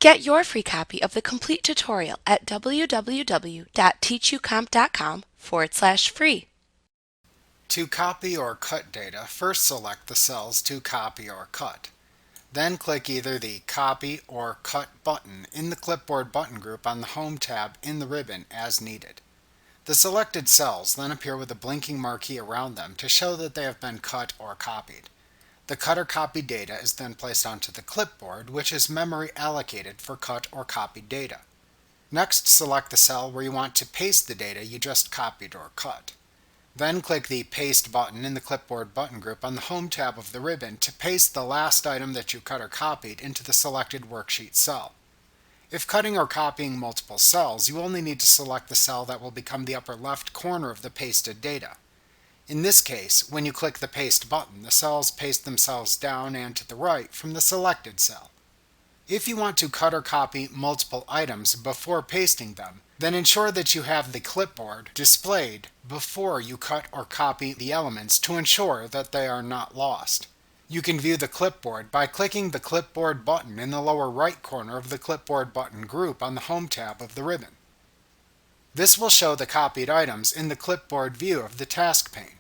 Get your free copy of the complete tutorial at www.teachucomp.com/free. To copy or cut data, first select the cells to copy or cut. Then click either the Copy or Cut button in the Clipboard button group on the Home tab in the ribbon as needed. The selected cells then appear with a blinking marquee around them to show that they have been cut or copied. The cut or copied data is then placed onto the clipboard, which is memory allocated for cut or copied data. Next, select the cell where you want to paste the data you just copied or cut. Then click the Paste button in the Clipboard button group on the Home tab of the ribbon to paste the last item that you cut or copied into the selected worksheet cell. If cutting or copying multiple cells, you only need to select the cell that will become the upper left corner of the pasted data. In this case, when you click the Paste button, the cells paste themselves down and to the right from the selected cell. If you want to cut or copy multiple items before pasting them, then ensure that you have the clipboard displayed before you cut or copy the elements to ensure that they are not lost. You can view the clipboard by clicking the Clipboard button in the lower right corner of the Clipboard button group on the Home tab of the ribbon. This will show the copied items in the clipboard view of the task pane.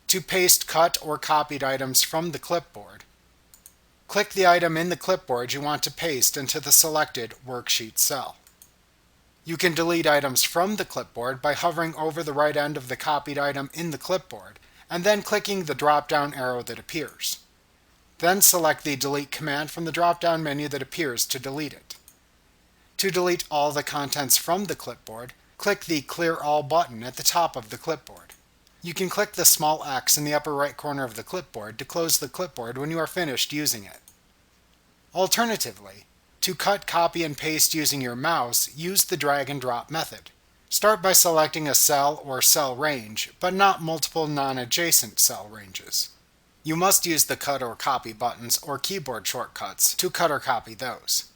To paste cut or copied items from the clipboard, click the item in the clipboard you want to paste into the selected worksheet cell. You can delete items from the clipboard by hovering over the right end of the copied item in the clipboard and then clicking the drop-down arrow that appears. Then select the Delete command from the drop-down menu that appears to delete it. To delete all the contents from the clipboard, click the Clear All button at the top of the clipboard. You can click the small X in the upper right corner of the clipboard to close the clipboard when you are finished using it. Alternatively, to cut, copy, and paste using your mouse, use the drag and drop method. Start by selecting a cell or cell range, but not multiple non-adjacent cell ranges. You must use the cut or copy buttons or keyboard shortcuts to cut or copy those.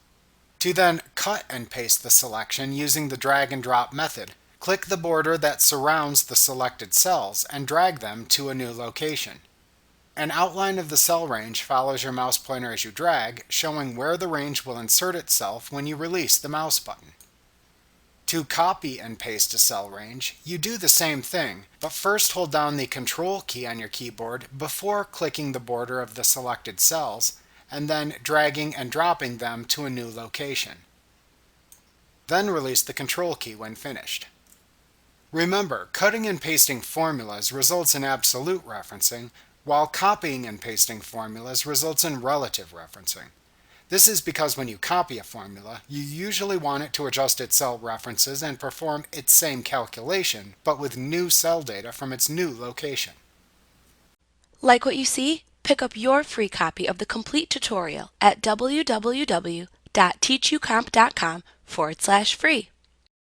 To then cut and paste the selection using the drag and drop method, click the border that surrounds the selected cells and drag them to a new location. An outline of the cell range follows your mouse pointer as you drag, showing where the range will insert itself when you release the mouse button. To copy and paste a cell range, you do the same thing, but first hold down the Control key on your keyboard before clicking the border of the selected cells, and then dragging and dropping them to a new location. Then release the Control key when finished. Remember, cutting and pasting formulas results in absolute referencing, while copying and pasting formulas results in relative referencing. This is because when you copy a formula, you usually want it to adjust its cell references and perform its same calculation, but with new cell data from its new location. Like what you see? Pick up your free copy of the complete tutorial at www.teachucomp.com/free.